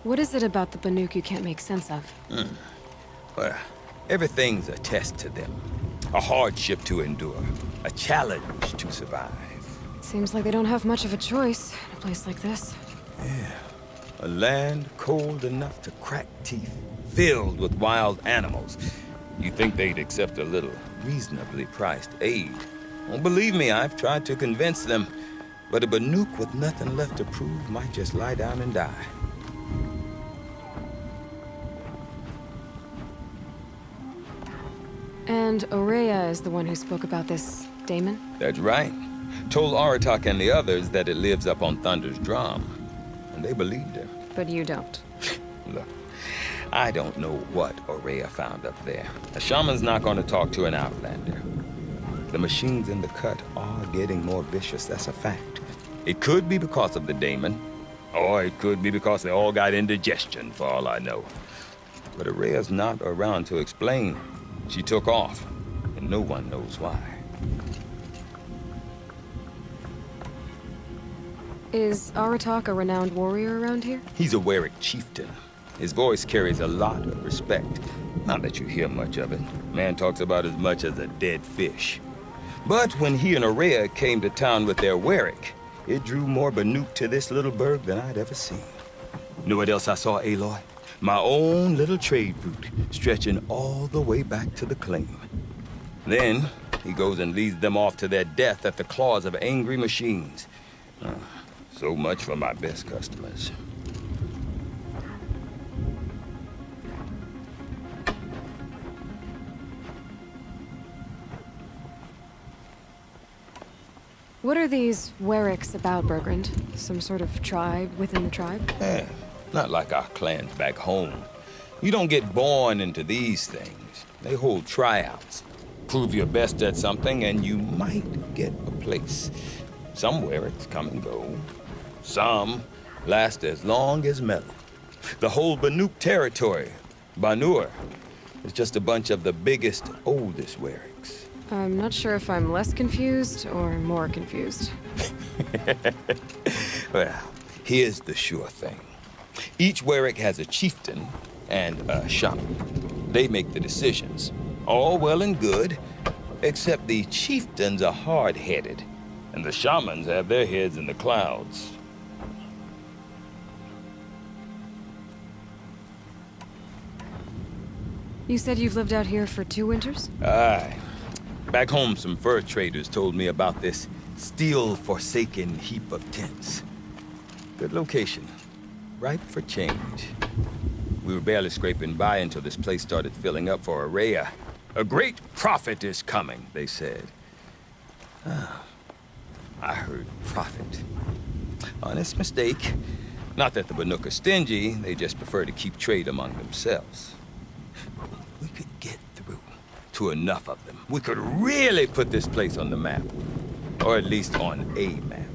What is it about the Banuk you can't make sense of? Well, everything's a test to them. A hardship to endure. A challenge to survive. Seems like they don't have much of a choice in a place like this. A land cold enough to crack teeth, filled with wild animals. You think they'd accept a little reasonably priced aid? Well, believe me, I've tried to convince them. But a Banuk with nothing left to prove might just lie down and die. And Ourea is the one who spoke about this daemon? That's right. Told Aratak and the others that it lives up on Thunder's drum. And they believed him. But you don't. Look, I don't know what Ourea found up there. A shaman's not going to talk to an outlander. The machines in the cut are getting more vicious, that's a fact. It could be because of the daemon, or it could be because they all got indigestion, for all I know. But Ourea's not around to explain. She took off, and no one knows why. Is Aratak a renowned warrior around here? He's a Werik chieftain. His voice carries a lot of respect. Not that you hear much of it. Man talks about as much as a dead fish. But when he and Ourea came to town with their Werik, it drew more Banuk to this little burg than I'd ever seen. Know what else I saw, Aloy? My own little trade route, stretching all the way back to the claim. Then, he goes and leads them off to their death at the claws of angry machines. So much for my best customers. What are these Weriks about, Bergrand? Some sort of tribe within the tribe? Not like our clans back home. You don't get born into these things. They hold tryouts. Prove your best at something and you might get a place. Some Weriks come and go. Some last as long as Melon. The whole Banuk territory, Banur, is just a bunch of the biggest, oldest Weriks. I'm not sure if I'm less confused or more confused. Well, here's the sure thing. Each Werik has a chieftain and a shaman. They make the decisions. All well and good, except the chieftains are hard-headed, and the shamans have their heads in the clouds. You said you've lived out here for 2 winters? Aye. Back home, some fur traders told me about this steel-forsaken heap of tents. Good location. Ripe for change. We were barely scraping by until this place started filling up for Ourea. A great prophet is coming, they said. I heard prophet. Honest mistake. Not that the Banuk are stingy, they just prefer to keep trade among themselves. We could get through to enough of them. We could really put this place on the map. Or at least on a map.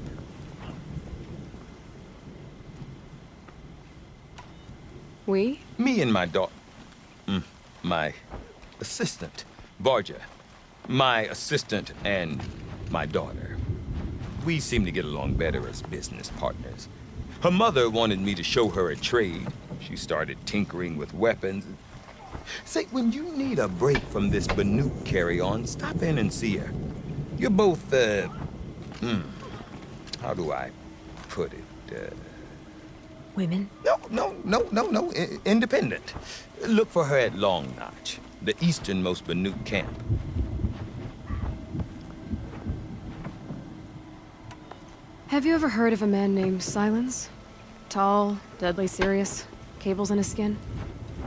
We? Me and my daughter. My assistant, Varja. My assistant and my daughter. We seem to get along better as business partners. Her mother wanted me to show her a trade. She started tinkering with weapons. Say, when you need a break from this Banuk carry-on, stop in and see her. You're both, how do I put it, Women? No. Independent. Look for her at Long Notch, the easternmost Banuk camp. Have you ever heard of a man named Silence? Tall, deadly serious, cables in his skin?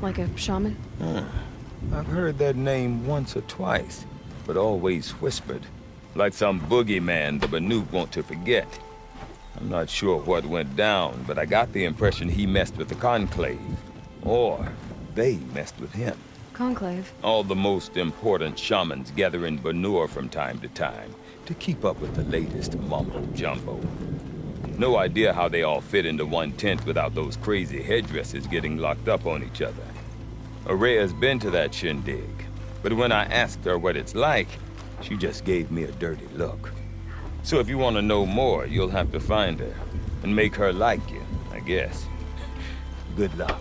Like a shaman? I've heard that name once or twice, but always whispered. Like some boogeyman the Banuk want to forget. I'm not sure what went down, but I got the impression he messed with the Conclave. Or they messed with him. Conclave? All the most important shamans gather in Banur from time to time to keep up with the latest mumbo-jumbo. No idea how they all fit into one tent without those crazy headdresses getting locked up on each other. Ourea's been to that shindig, but when I asked her what it's like, she just gave me a dirty look. So if you want to know more, you'll have to find her and make her like you, I guess. Good luck.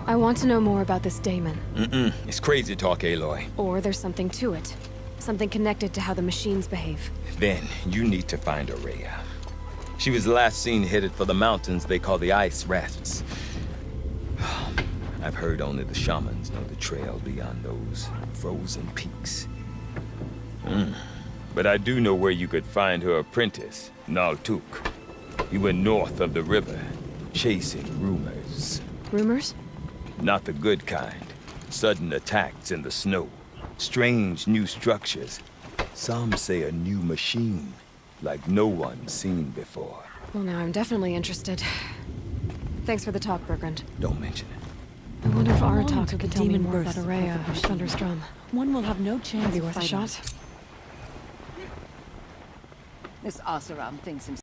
I want to know more about this Damon. It's crazy talk, Aloy. Or there's something to it. Something connected to how the machines behave. Then, you need to find Araya. She was last seen headed for the mountains they call the Ice Rafts. I've heard only the shamans know the trail beyond those frozen peaks. But I do know where you could find her apprentice, Naltuk. He went north of the river, chasing rumors. Rumors? Not the good kind. Sudden attacks in the snow. Strange new structures. Some say a new machine, like no one's seen before. Well, now I'm definitely interested. Thanks for the talk, Bergrand. Don't mention it. I wonder if How long Aratak took could a tell me demon more about burst of Araya or perfect machine? Thunderstrom. One will have no chance Might be of worth a fighting. shot. This Oseram thinks himself